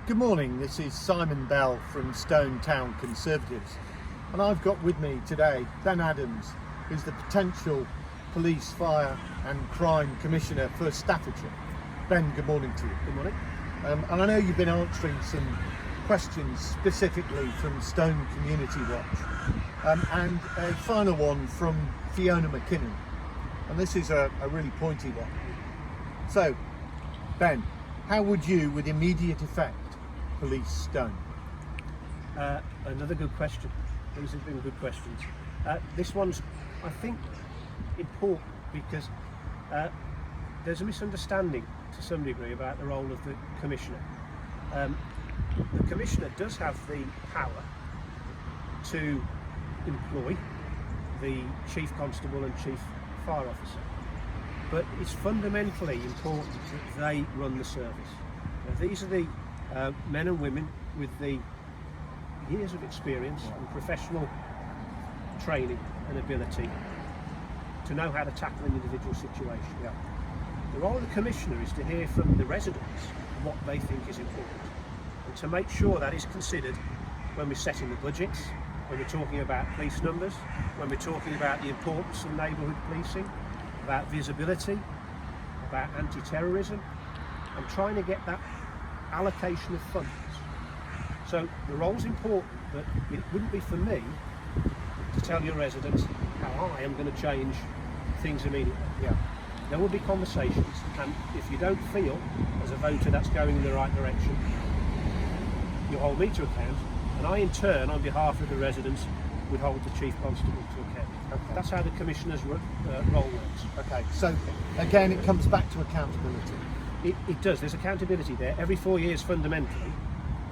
Good morning, this is Simon Bell from Stone Town Conservatives, and I've got with me today Ben Adams, who's the potential Police, Fire and Crime Commissioner for Staffordshire. Ben, good morning to you. Good morning. And I know you've been answering some questions specifically from Stone Community Watch, and a final one from Fiona Mackinnon, and this is a really pointy one. So, Ben, how would you, with immediate effect, police Stone? Another good question. These have been good questions. This one's, I think, important because there's a misunderstanding to some degree about the role of the Commissioner. The Commissioner does have the power to employ the Chief Constable and Chief Fire Officer, but it's fundamentally important that they run the service. Now, these are the men and women with the years of experience and professional training and ability to know how to tackle an individual situation. Yeah. The role of the Commissioner is to hear from the residents what they think is important and to make sure that is considered when we're setting the budgets, when we're talking about police numbers, when we're talking about the importance of neighbourhood policing, about visibility, about anti-terrorism, and trying to get that allocation of funds. So the role's important, but it wouldn't be for me to tell your residents how I am going to change things immediately. Yeah. There will be conversations, and if you don't feel as a voter that's going in the right direction, you hold me to account, and I in turn, on behalf of the residents, would hold the Chief Constable to account. Okay. That's how the Commissioner's role works. Okay, so again it comes back to accountability. It does. There's accountability there every 4 years fundamentally,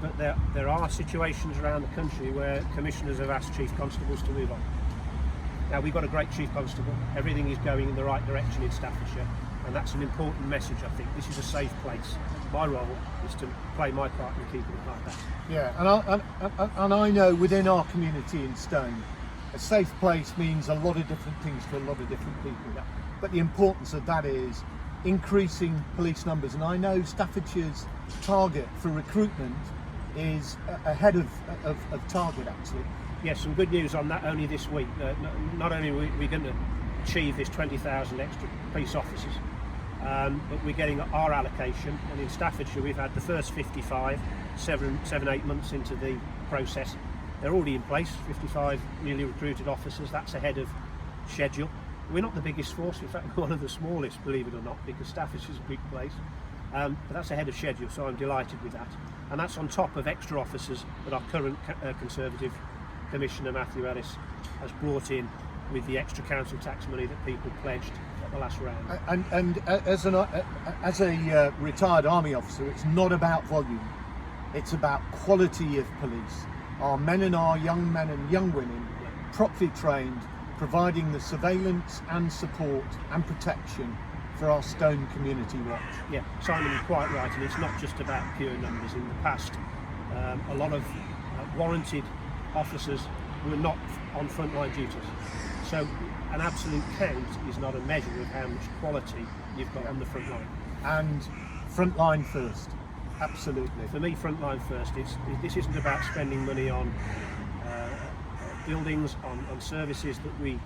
but there are situations around the country where commissioners have asked chief constables to move on. Now, we've got a great chief constable. Everything is going in the right direction in Staffordshire, and that's an important message, I think. This is a safe place. My role is to play my part in keeping it like that. Yeah, and I know within our community in Stone, a safe place means a lot of different things to a lot of different people. Yeah. But the importance of that is increasing police numbers, and I know Staffordshire's target for recruitment is ahead of target actually. Yes, some good news on that only this week. Not only are we going to achieve this 20,000 extra police officers, but we're getting our allocation, and in Staffordshire we've had the first 55, 8 months into the process. They're already in place, 55 newly recruited officers. That's ahead of schedule. We're not the biggest force, in fact we're one of the smallest, believe it or not, because Staffordshire's a big place. But that's ahead of schedule, so I'm delighted with that. And that's on top of extra officers that our current Conservative Commissioner Matthew Ellis has brought in with the extra council tax money that people pledged at the last round. And as a retired army officer, it's not about volume, it's about quality of police. Our men and our young men and young women, properly trained, providing the surveillance and support and protection for our Stone Community Watch. Yeah, Simon, you're quite right, and it's not just about pure numbers. In the past, a lot of warranted officers were not on frontline duties. So an absolute count is not a measure of how much quality you've got on the front line. And frontline first, absolutely. For me, frontline first. This isn't about spending money on buildings, on services that we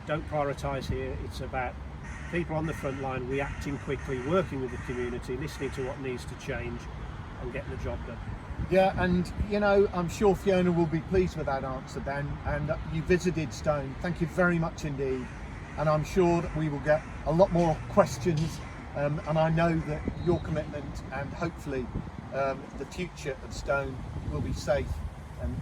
don't prioritise here. It's about people on the front line reacting quickly, working with the community, listening to what needs to change and getting the job done. Yeah, and you know, I'm sure Fiona will be pleased with that answer, Ben, and you visited Stone. Thank you very much indeed, and I'm sure that we will get a lot more questions, and I know that your commitment and hopefully the future of Stone will be safe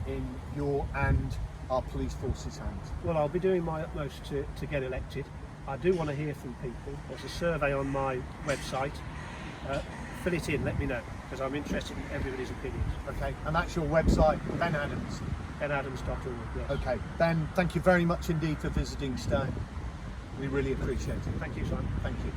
in your and our police force's hands. Well, I'll be doing my utmost to get elected. I do want to hear from people. There's a survey on my website. Fill it in, let me know, because I'm interested in everybody's opinions. Okay, and that's your website, Ben Adams. benadams.org, yes. Okay, Ben, thank you very much indeed for visiting Stone. We really appreciate it. Thank you, Simon. Thank you.